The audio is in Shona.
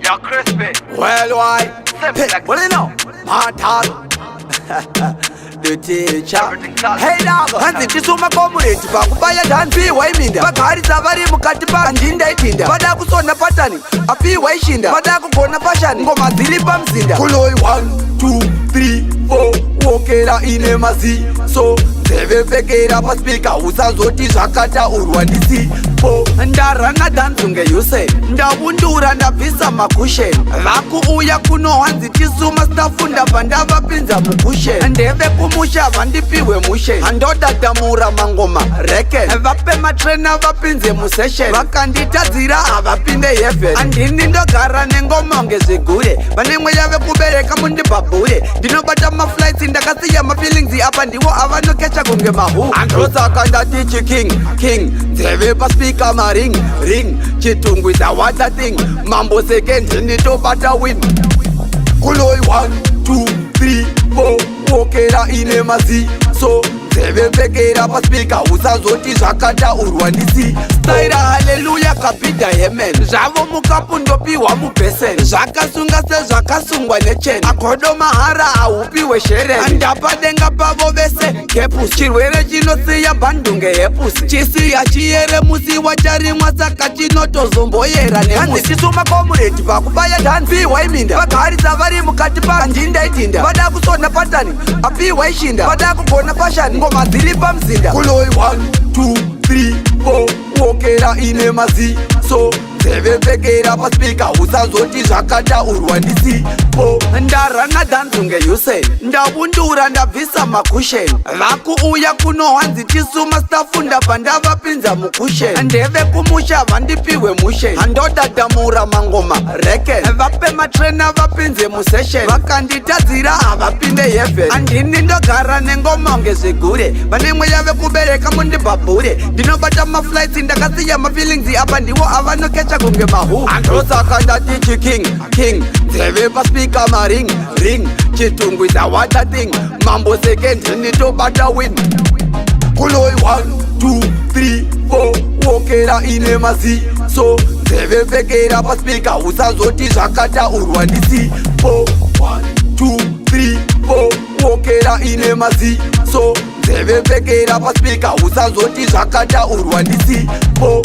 Yo, crispy. Well, why? Simple like Well, you know, my dog. The teacher. Everything's all- Hey dog, hanzi tisuma comrade pakubaya dhanzi waiminda vagaridza vari mukati panjinda itinda vada kusona patani api waishinda vada kugona pashani ngoma dziri pamzinda kuloi 1 2 3 4 wokera ine maziso nzeve pfekera paspika usazoti zvakataurwa ndisipo ndarana dhanzunge yuse ndavundura ndabvisa makusheni vakuuya kuno hanzi tisuma stafunda pandavapinza mukusheni ndeve kumusha vandipiwe musheni handodadamura mangoma reke vape matrena vapinze musesheni vakanditadzira havapinde heaven handini ndogara nengoma ngezvigure vanemwe yave kubereka mundibhabhure ndinobata maflights ndakasiya mafeelings apa ndiwo avanokecha kunge mahu andosaka ndatichi king nzeve paspika maring chitungwidza wata thing mambo second ndinitobata win kuloi 1 2 3 4 wokera ine maziso nzeve pfekera paspika usazoti zvakataurwa ndisi staira haleluya kapidha hemen zvavo mukapu ndopiwa mubheseni zvakasunga sezvakasungwa necheni agodo mahara haupiwe shereni ndapadenga pavo vese kepus chirwere chinosiya bhandunge hepusi chisiya chiyere musi wacharimwa saka chinotozomboyera nehanzi tisuma komureti pakubaya dhanzi waiminda vagaridza vari mukati panjinda itinda vada kusona patani api waishinda vada kugona pashani ngoma dziri pamzinda kuloi 1 2 3 4 wokera ine maziso nzeve pfekera paspika usazoti zvakataurwa ndisipo ndarana dhanzunge yuse ndavundura ndabvisa makusheni vakuuya kuno hanzi tisuma stafunda pandavapinza mukusheni ndeve kumusha vandipiwe musheni handodadamura mangoma reke vape matrena vapinze musesheni vakanditadzira havapinde heaven handini ndogara nengoma ngezvigure vanemwe yave kubereka mundibhabhure ndinobata maflights ndakasiya mafeelings apa ndiwo avanokecha kunge mahu andosaka ndatichi king nzeve paspika maring chitungwidza wata thing mambo second ndinitobata win kuloi 1 2 3 4 wokera ine maziso nzeve pfekera paspika usazoti zvakataurwa ndisipo 1 2 3 4 wokera ine maziso nzeve pfekera paspika usazoti zvakataurwa ndisipo